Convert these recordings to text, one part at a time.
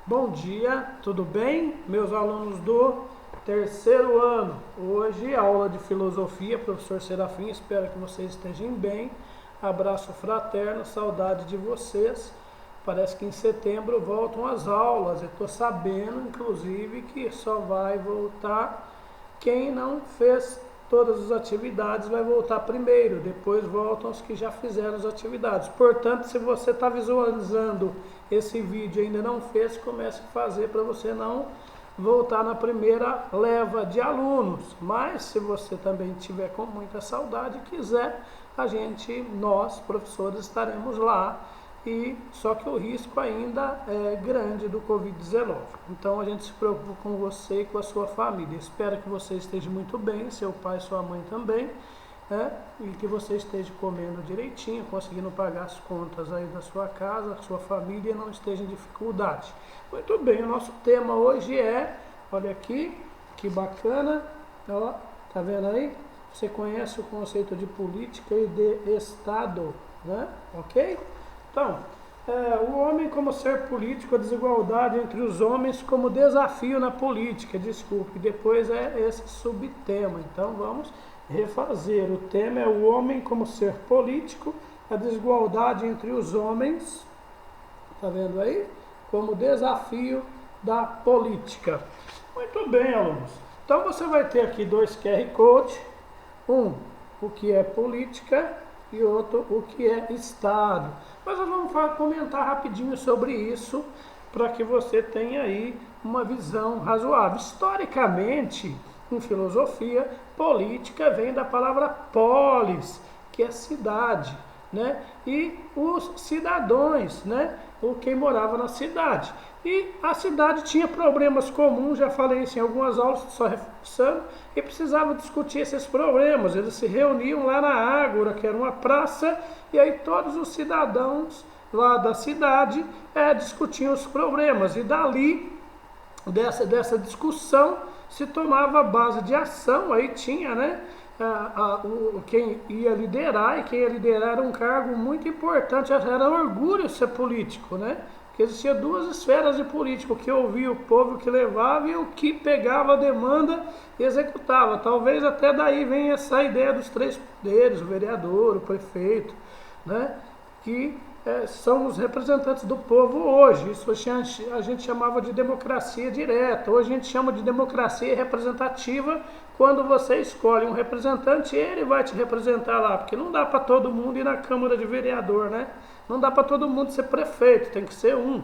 Bom dia, tudo bem? Meus alunos do terceiro ano. Hoje, aula de filosofia, professor Serafim, espero que vocês estejam bem. Abraço fraterno, saudade de vocês. Parece que em setembro voltam as aulas. Eu estou sabendo, inclusive, que só vai voltar quem não fez todas as atividades, vai voltar primeiro, depois voltam os que já fizeram as atividades. Portanto, se você está visualizando esse vídeo e ainda não fez, comece a fazer para você não voltar na primeira leva de alunos. Mas se você também tiver com muita saudade e quiser, nós professores estaremos lá. Só que o risco ainda é grande do Covid-19. Então a gente se preocupa com você e com a sua família. Espero que você esteja muito bem, seu pai e sua mãe também, né? E que você esteja comendo direitinho, conseguindo pagar as contas aí da sua casa, sua família não esteja em dificuldade. Muito bem, o nosso tema hoje olha aqui, que bacana, ó, tá vendo aí? Você conhece o conceito de política e de Estado, né? Ok? Então, o homem como ser político, a desigualdade entre os homens como desafio na política, desculpe, depois esse subtema. Então vamos refazer, o tema é o homem como ser político, a desigualdade entre os homens, tá vendo aí? Como desafio da política. Muito bem, alunos. Então você vai ter aqui dois QR Code, um, o que é política, e outro, o que é Estado. Mas nós vamos comentar rapidinho sobre isso, para que você tenha aí uma visão razoável. Historicamente, em filosofia, política vem da palavra polis, que é cidade, né? E os cidadãos, né? Quem morava na cidade. E a cidade tinha problemas comuns, já falei isso em algumas aulas, só reforçando, e precisava discutir esses problemas. Eles se reuniam lá na Ágora, que era uma praça, e aí todos os cidadãos lá da cidade discutiam os problemas. E dali, dessa discussão, se tomava a base de ação, aí tinha, né? Quem ia liderar, e quem ia liderar era um cargo muito importante, era orgulho ser político, né? Porque existia duas esferas de político, o que ouvia o povo, o que levava, e o que pegava a demanda e executava. Talvez até daí venha essa ideia dos três poderes, o vereador, o prefeito, né? Que são os representantes do povo hoje. Isso a gente chamava de democracia direta. Hoje a gente chama de democracia representativa. Quando você escolhe um representante, ele vai te representar lá, porque não dá para todo mundo ir na Câmara de Vereador, né? Não dá para todo mundo ser prefeito, tem que ser um,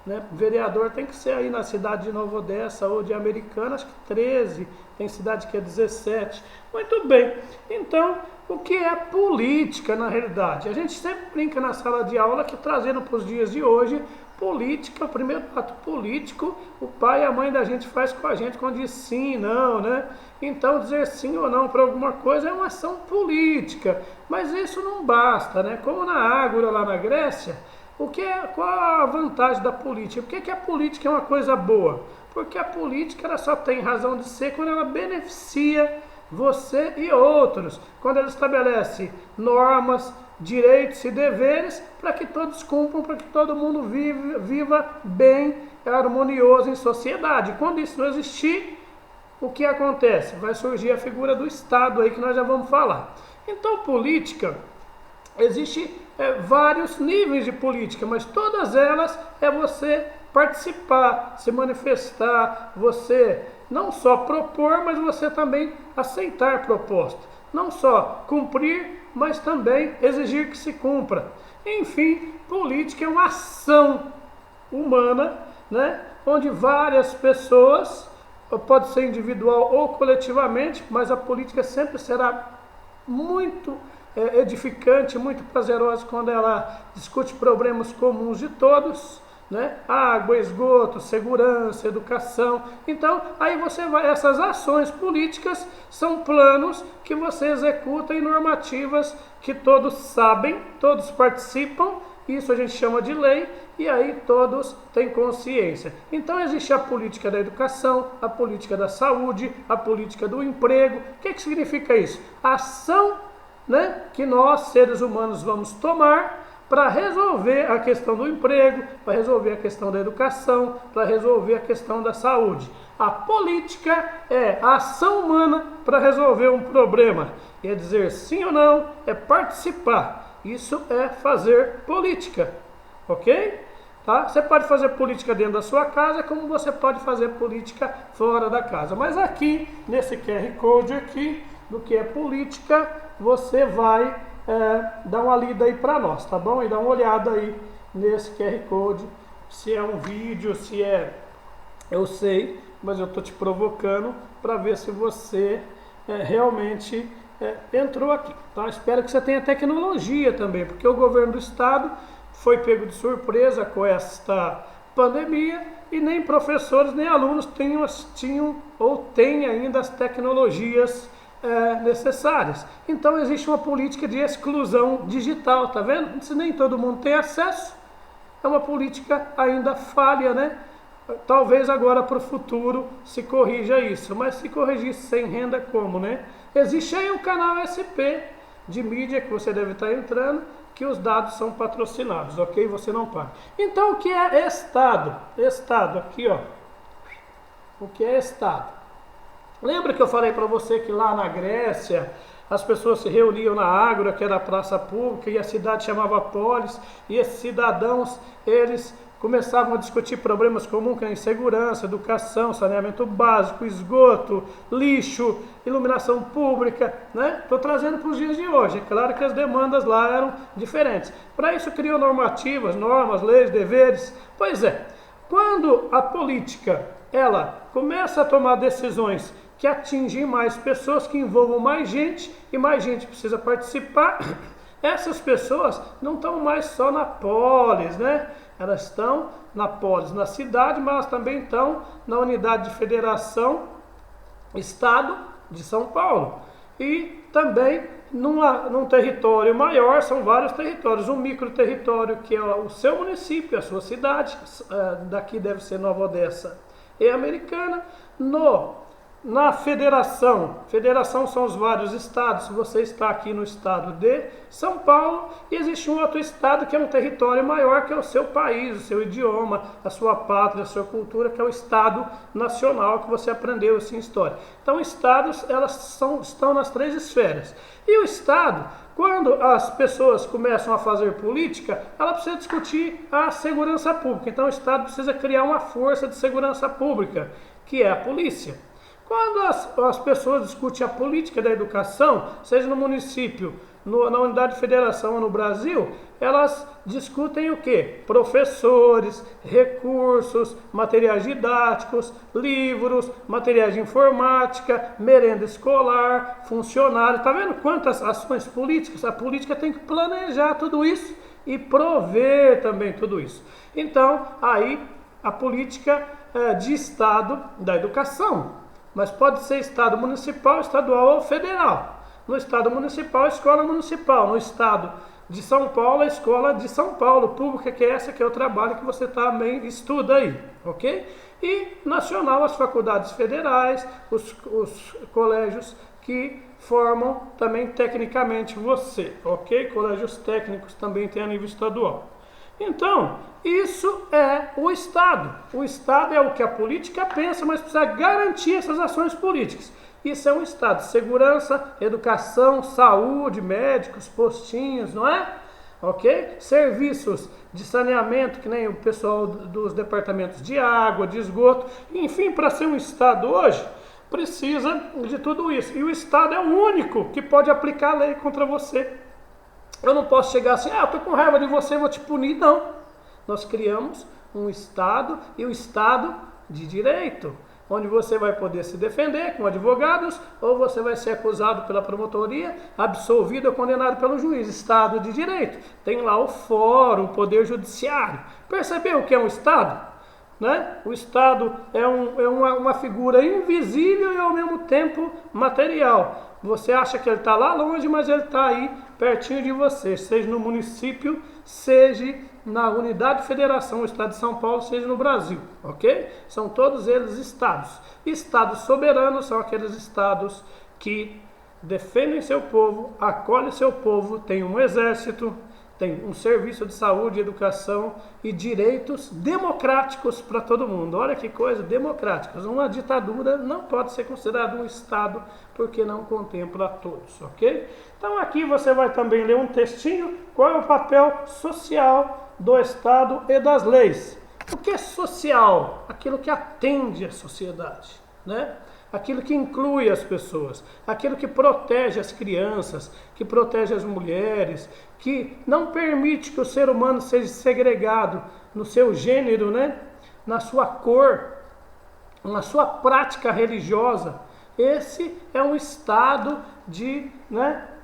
né? Vereador tem que ser aí na cidade de Nova Odessa ou de Americana, acho que 13, tem cidade que é 17. Muito bem, então o que é política na realidade? A gente sempre brinca na sala de aula que, trazendo para os dias de hoje, política, o primeiro ato político, o pai e a mãe da gente faz com a gente quando diz sim, não, né? Então dizer sim ou não para alguma coisa é uma ação política, mas isso não basta, né? Como na Ágora lá na Grécia, qual a vantagem da política? Por que a política é uma coisa boa? Porque a política ela só tem razão de ser quando ela beneficia você e outros, quando ela estabelece normas, direitos e deveres para que todos cumpram, para que todo mundo viva bem, harmonioso em sociedade. Quando isso não existir, o que acontece? Vai surgir a figura do Estado aí que nós já vamos falar. Então, política, existe vários níveis de política, mas todas elas é você participar, se manifestar, você não só propor, mas você também aceitar proposta. Não só cumprir, mas também exigir que se cumpra. Enfim, política é uma ação humana, né? Onde várias pessoas, pode ser individual ou coletivamente, mas a política sempre será muito edificante, muito prazerosa quando ela discute problemas comuns de todos, né? Água, esgoto, segurança, educação. Então, aí essas ações políticas são planos que você executa e normativas que todos sabem, todos participam, isso a gente chama de lei, e aí todos têm consciência. Então existe a política da educação, a política da saúde, a política do emprego. O que significa isso? A ação, né, que nós, seres humanos, vamos tomar para resolver a questão do emprego, para resolver a questão da educação, para resolver a questão da saúde. A política é a ação humana para resolver um problema. É dizer sim ou não, é participar. Isso é fazer política, ok? Tá? Você pode fazer política dentro da sua casa, como você pode fazer política fora da casa. Mas aqui, nesse QR Code aqui, do que é política, você vai dar uma lida aí para nós, tá bom? E dá uma olhada aí nesse QR Code, se é um vídeo, se é... Eu sei, mas eu estou te provocando para ver se você realmente entrou aqui, tá? Espero que você tenha tecnologia também, porque o governo do estado foi pego de surpresa com esta pandemia e nem professores nem alunos tinham ou têm ainda as tecnologias necessárias. Então existe uma política de exclusão digital, tá vendo? Se nem todo mundo tem acesso, é uma política ainda falha, né? Talvez agora para o futuro se corrija isso, mas se corrigir sem renda como, né? Existe aí um canal SP de mídia que você deve estar entrando, que os dados são patrocinados, ok? Você não paga. Então o que é Estado? Estado, aqui ó, o que é Estado? Lembra que eu falei para você que lá na Grécia as pessoas se reuniam na Ágora, que era a praça pública, e a cidade chamava Polis, e esses cidadãos, eles começavam a discutir problemas comuns, que é insegurança, educação, saneamento básico, esgoto, lixo, iluminação pública, né? Estou trazendo para os dias de hoje. É claro que as demandas lá eram diferentes. Para isso criou normativas, normas, leis, deveres. Pois é, quando a política ela começa a tomar decisões que atingem mais pessoas, que envolvam mais gente, e mais gente precisa participar, essas pessoas não estão mais só na polis, né? Elas estão na polis, na cidade, mas elas também estão na unidade de federação Estado de São Paulo. E também num território maior, são vários territórios, um micro território que é o seu município, a sua cidade, daqui deve ser Nova Odessa e Americana. Na federação são os vários estados. Você está aqui no estado de São Paulo e existe um outro estado que é um território maior, que é o seu país, o seu idioma, a sua pátria, a sua cultura, que é o estado nacional que você aprendeu assim em história. Então estados, estão nas três esferas. E o estado, quando as pessoas começam a fazer política, ela precisa discutir a segurança pública. Então o estado precisa criar uma força de segurança pública, que é a polícia. Quando as pessoas discutem a política da educação, seja no município, na unidade de federação ou no Brasil, elas discutem o quê? Professores, recursos, materiais didáticos, livros, materiais de informática, merenda escolar, funcionário. Está vendo quantas ações políticas? A política tem que planejar tudo isso e prover também tudo isso. Então, aí a política de Estado da educação. Mas pode ser estado municipal, estadual ou federal. No estado municipal, escola municipal. No estado de São Paulo, a escola de São Paulo, pública, que é essa que é o trabalho que você também estuda aí, ok? E nacional, as faculdades federais, os colégios que formam também tecnicamente você, ok? Colégios técnicos também tem a nível estadual. Então, isso é o Estado. O Estado é o que a política pensa, mas precisa garantir essas ações políticas. Isso é um Estado. Segurança, educação, saúde, médicos, postinhos, não é? Ok? Serviços de saneamento, que nem o pessoal dos departamentos de água, de esgoto. Enfim, para ser um Estado hoje, precisa de tudo isso. E o Estado é o único que pode aplicar a lei contra você. Eu não posso chegar assim, eu estou com raiva de você, vou te punir. Não. Nós criamos um Estado e o Estado de Direito, onde você vai poder se defender com advogados, ou você vai ser acusado pela promotoria, absolvido ou condenado pelo juiz. Estado de Direito. Tem lá o fórum, o Poder Judiciário. Percebeu o que é um Estado? Né? O Estado é uma figura invisível e ao mesmo tempo material. Você acha que ele está lá longe, mas ele está aí pertinho de você, seja no município, seja na unidade de federação, o estado de São Paulo, seja no Brasil, ok? São todos eles estados. Estados soberanos são aqueles estados que defendem seu povo, acolhem seu povo, tem um exército, tem um serviço de saúde, educação e direitos democráticos para todo mundo. Olha que coisa, democráticos. Uma ditadura não pode ser considerada um Estado porque não contempla todos, ok? Então aqui você vai também ler um textinho, qual é o papel social do Estado e das leis. O que é social? Aquilo que atende a sociedade, né? Aquilo que inclui as pessoas, aquilo que protege as crianças, que protege as mulheres, que não permite que o ser humano seja segregado no seu gênero, né? Na sua cor, na sua prática religiosa. Esse é um estado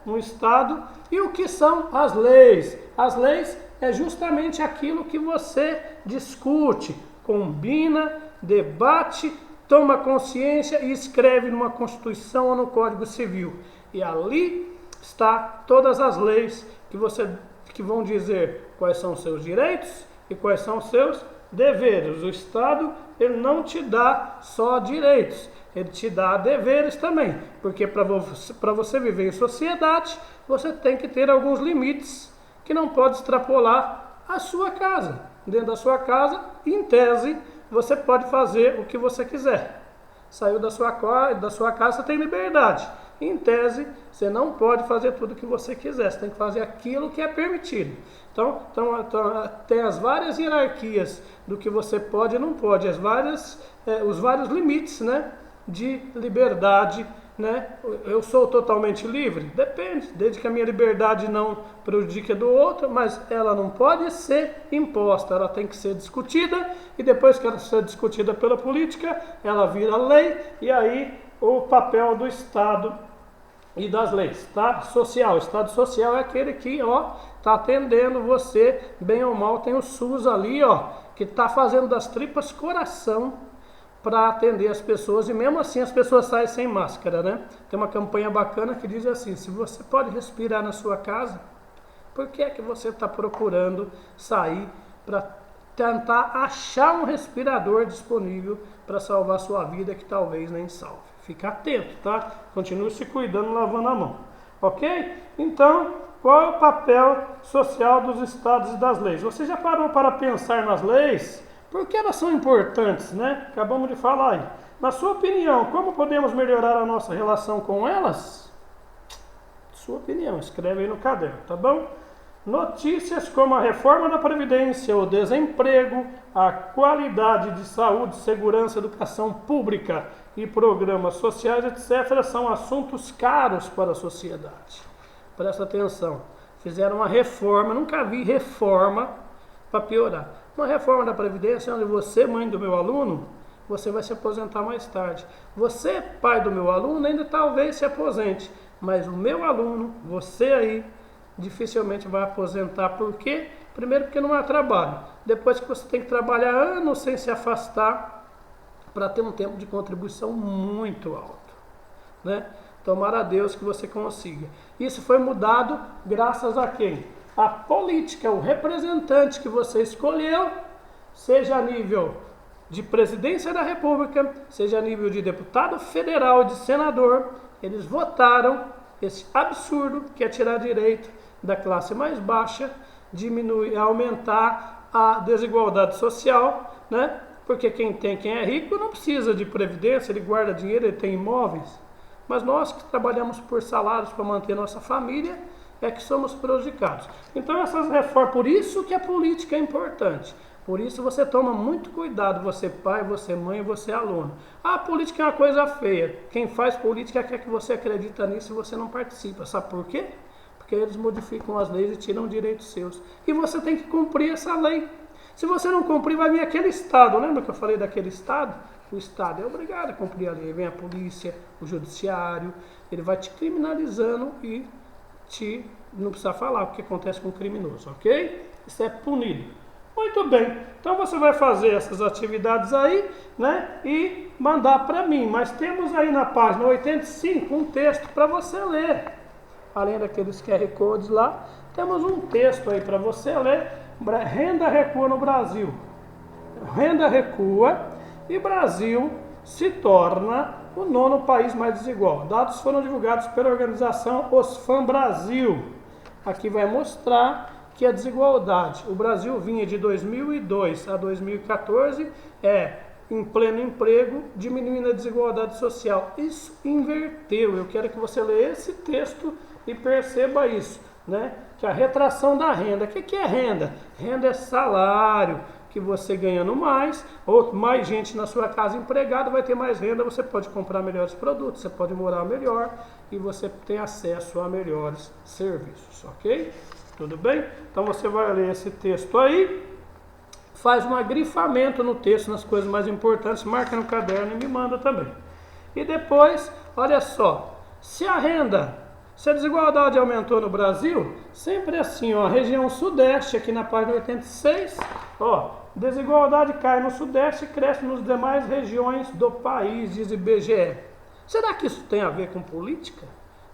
um estado. E o que são as leis? As leis é justamente aquilo que você discute, combina, debate, toma consciência e escreve numa Constituição ou no Código Civil. E ali está todas as leis que vão dizer quais são os seus direitos e quais são os seus deveres. O Estado, ele não te dá só direitos, ele te dá deveres também, porque para você viver em sociedade, você tem que ter alguns limites que não pode extrapolar a sua casa. Dentro da sua casa, em tese, você pode fazer o que você quiser. Saiu da sua casa, você tem liberdade. Em tese, você não pode fazer tudo o que você quiser. Você tem que fazer aquilo que é permitido. Então tem as várias hierarquias do que você pode e não pode. Os vários limites, né, de liberdade. Né? Eu sou totalmente livre? Depende, desde que a minha liberdade não prejudique a do outro, mas ela não pode ser imposta, ela tem que ser discutida, e depois que ela ser discutida pela política, ela vira lei, e aí o papel do Estado e das leis, tá? Social, o Estado social é aquele que, ó, tá atendendo você, bem ou mal, tem o SUS ali, ó, que tá fazendo das tripas coração para atender as pessoas, e mesmo assim as pessoas saem sem máscara, né? Tem uma campanha bacana que diz assim: se você pode respirar na sua casa, por que é que você está procurando sair para tentar achar um respirador disponível para salvar a sua vida, que talvez nem salve? Fica atento, tá? Continue se cuidando, lavando a mão, ok? Então, qual é o papel social dos estados e das leis? Você já parou para pensar nas leis? Por que elas são importantes, né? Acabamos de falar aí. Na sua opinião, como podemos melhorar a nossa relação com elas? Sua opinião, escreve aí no caderno, tá bom? Notícias como a reforma da Previdência, o desemprego, a qualidade de saúde, segurança, educação pública e programas sociais, etc., são assuntos caros para a sociedade. Presta atenção. Fizeram uma reforma, nunca vi reforma para piorar. Uma reforma da Previdência onde você, mãe do meu aluno, você vai se aposentar mais tarde. Você, pai do meu aluno, ainda talvez se aposente. Mas o meu aluno, você aí, dificilmente vai aposentar. Por quê? Primeiro porque não há trabalho. Depois que você tem que trabalhar anos sem se afastar para ter um tempo de contribuição muito alto, né? Tomara a Deus que você consiga. Isso foi mudado graças a quem? A política, o representante que você escolheu, seja a nível de presidência da República, seja a nível de deputado federal, de senador, eles votaram esse absurdo que é tirar direito da classe mais baixa, diminuir, aumentar a desigualdade social, né? Porque quem é rico não precisa de previdência, ele guarda dinheiro, ele tem imóveis. Mas nós que trabalhamos por salários para manter nossa família, é que somos prejudicados. Então essas reformas, por isso que a política é importante. Por isso você toma muito cuidado, você pai, você mãe, você aluno. A política é uma coisa feia. Quem faz política quer que você acredita nisso e você não participa. Sabe por quê? Porque eles modificam as leis e tiram direitos seus. E você tem que cumprir essa lei. Se você não cumprir, vai vir aquele Estado. Lembra que eu falei daquele Estado? O Estado é obrigado a cumprir a lei. Vem a polícia, o judiciário, ele vai te criminalizando e não precisa falar o que acontece com o criminoso, ok? Isso é punido. Muito bem, então você vai fazer essas atividades aí, né? E mandar para mim. Mas temos aí na página 85 um texto para você ler. Além daqueles QR Codes lá, temos um texto aí para você ler. Renda recua no Brasil. Renda recua e Brasil se torna o 9º país mais desigual. Dados foram divulgados pela organização Oxfam Brasil. Aqui vai mostrar que a desigualdade. O Brasil vinha de 2002 a 2014 em pleno emprego, diminuindo a desigualdade social. Isso inverteu. Eu quero que você leia esse texto e perceba isso, né? Que a retração da renda. O que é renda? Renda é salário que você ganhando mais, ou mais gente na sua casa empregada, vai ter mais renda, você pode comprar melhores produtos, você pode morar melhor e você tem acesso a melhores serviços, ok? Tudo bem? Então você vai ler esse texto aí, faz um agrifamento no texto, nas coisas mais importantes, marca no caderno e me manda também. E depois, olha só, se a desigualdade aumentou no Brasil, sempre assim, ó, região sudeste, aqui na página 86, ó, desigualdade cai no sudeste e cresce nas demais regiões do país, diz IBGE. Será que isso tem a ver com política?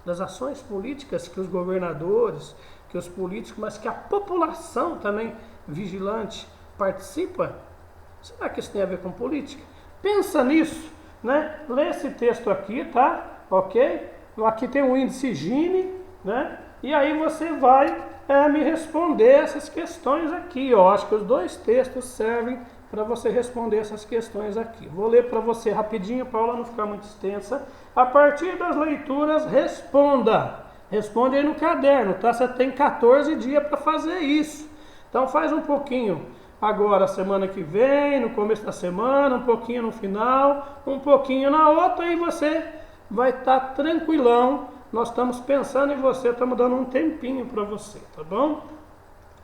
Das ações políticas que os governadores, que os políticos, mas que a população também vigilante participa? Será que isso tem a ver com política? Pensa nisso, né? Lê esse texto aqui, tá? Ok? Aqui tem um índice Gini, né? E aí você vai me responder essas questões aqui, ó. Acho que os dois textos servem para você responder essas questões aqui. Vou ler para você rapidinho, para a aula não ficar muito extensa. A partir das leituras, responda. Responde aí no caderno, tá? Você tem 14 dias para fazer isso. Então faz um pouquinho agora, semana que vem, no começo da semana, um pouquinho no final, um pouquinho na outra, e você vai estar tranquilão. Nós estamos pensando em você, estamos dando um tempinho para você, tá bom?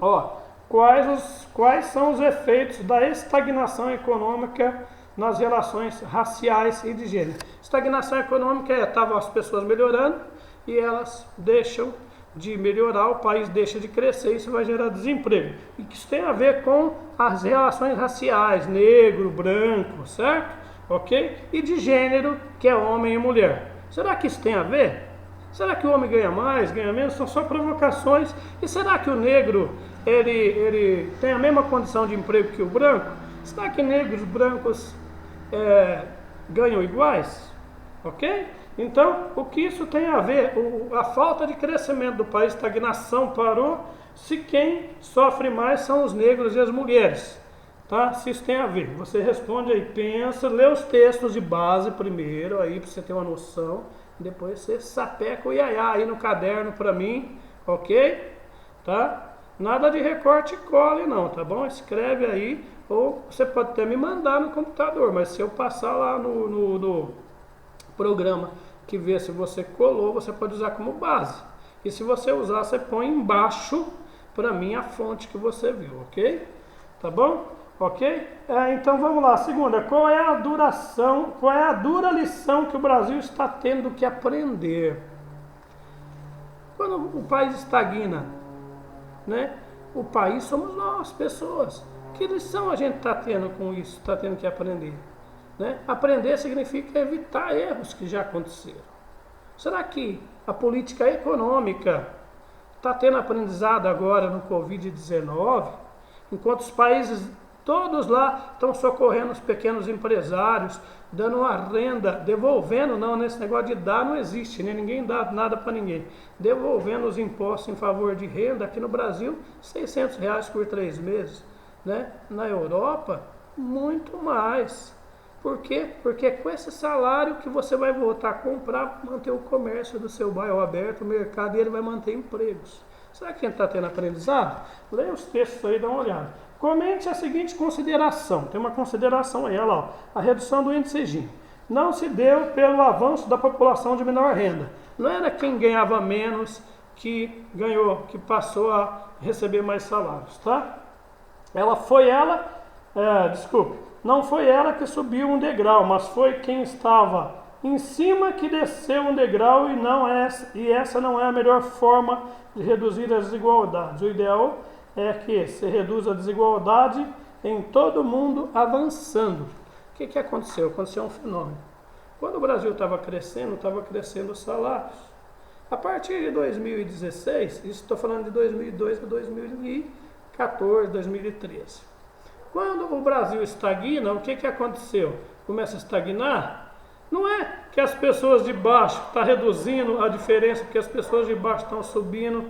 Ó, quais são os efeitos da estagnação econômica nas relações raciais e de gênero? Estagnação econômica estavam as pessoas melhorando e elas deixam de melhorar, o país deixa de crescer, isso vai gerar desemprego. E isso tem a ver com as relações raciais, negro, branco, certo? Ok? E de gênero, que é homem e mulher. Será que isso tem a ver? Será que o homem ganha mais, ganha menos? São só provocações. E será que o negro ele tem a mesma condição de emprego que o branco? Será que negros e brancos ganham iguais? Ok? Então, o que isso tem a ver? A falta de crescimento do país, estagnação parou, se quem sofre mais são os negros e as mulheres. Tá? Se isso tem a ver, você responde aí, pensa, lê os textos de base primeiro, aí para você ter uma noção, depois você sapeca o iaiá aí no caderno para mim, ok? Tá? Nada de recorte e cole não, tá bom? Escreve aí, ou você pode até me mandar no computador, mas se eu passar lá no programa que vê se você colou, você pode usar como base. E se você usar, você põe embaixo para mim a fonte que você viu, ok? Tá bom? Ok? Então vamos lá. Segunda, qual é a dura lição que o Brasil está tendo que aprender? Quando o país estagna, né? O país somos nós, pessoas. Que lição a gente está tendo com isso? Está tendo que aprender? Né? Aprender significa evitar erros que já aconteceram. Será que a política econômica está tendo aprendizado agora no Covid-19? Enquanto os países todos lá estão socorrendo os pequenos empresários, dando uma renda, devolvendo, não, nesse negócio de dar não existe, né? Ninguém dá nada para ninguém. Devolvendo os impostos em favor de renda, aqui no Brasil, R$600 por 3 meses. Né? Na Europa, muito mais. Por quê? Porque é com esse salário que você vai voltar a comprar, manter o comércio do seu bairro aberto, o mercado, e ele vai manter empregos. Será que a gente está tendo aprendizado? Leia os textos aí e dá uma olhada. Comente a seguinte consideração. Tem uma consideração aí, olha lá, ó, a redução do índice Gini. Não se deu pelo avanço da população de menor renda. Não era quem ganhava menos que ganhou, que passou a receber mais salários, tá? Não foi ela que subiu um degrau, mas foi quem estava em cima que desceu um degrau, e essa não é a melhor forma de reduzir as desigualdades. O ideal é que se reduza a desigualdade em todo mundo avançando. O que aconteceu? Aconteceu um fenômeno. Quando o Brasil estava crescendo os salários. A partir de 2016, isso estou falando de 2002 a 2014, 2013. Quando o Brasil estagna, o que aconteceu? Começa a estagnar? Não é que as pessoas de baixo estão reduzindo a diferença, porque as pessoas de baixo estão subindo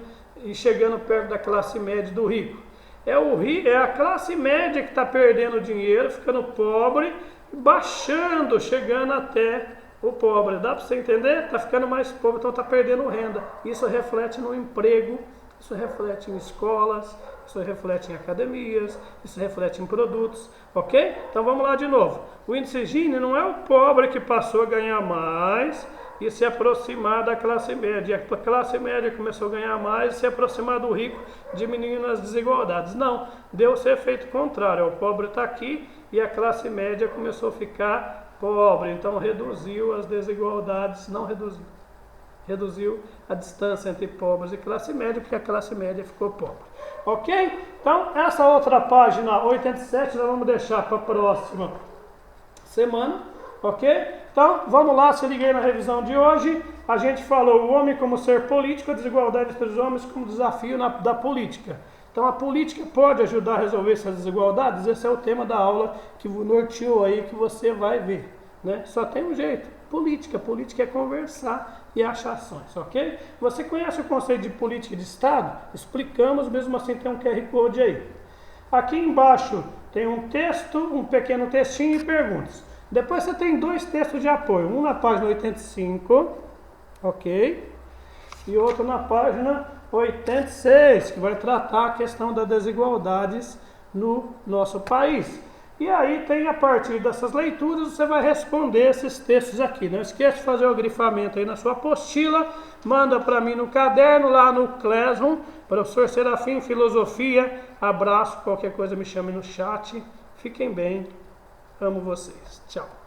e chegando perto da classe média e do rico. É a classe média que está perdendo dinheiro, ficando pobre, baixando, chegando até o pobre. Dá para você entender? Está ficando mais pobre, então está perdendo renda. Isso reflete no emprego, isso reflete em escolas, isso reflete em academias, isso reflete em produtos, ok? Então vamos lá de novo. O índice Gini não é o pobre que passou a ganhar mais e se aproximar da classe média. A classe média começou a ganhar mais e se aproximar do rico, diminuindo as desigualdades. Não, deu esse efeito contrário. O pobre está aqui e a classe média começou a ficar pobre. Então reduziu as desigualdades, não reduziu. Reduziu a distância entre pobres e classe média, porque a classe média ficou pobre. Ok? Então, essa outra página 87 nós vamos deixar para a próxima semana. Ok? Então, vamos lá, se liguei na revisão de hoje. A gente falou o homem como ser político, a desigualdade entre os homens como desafio da política. Então, a política pode ajudar a resolver essas desigualdades? Esse é o tema da aula que norteou aí, que você vai ver. Né? Só tem um jeito, política. Política é conversar e achar ações, ok? Você conhece o conceito de política de Estado? Explicamos, mesmo assim tem um QR Code aí. Aqui embaixo tem um texto, um pequeno textinho e perguntas. Depois você tem dois textos de apoio, um na página 85, ok? E outro na página 86, que vai tratar a questão das desigualdades no nosso país. E aí tem, a partir dessas leituras, você vai responder esses textos aqui. Não esqueça de fazer o grifamento aí na sua apostila, manda para mim no caderno, lá no Classroom, professor Serafim, Filosofia. Abraço, qualquer coisa me chame no chat. Fiquem bem, amo vocês. Tchau.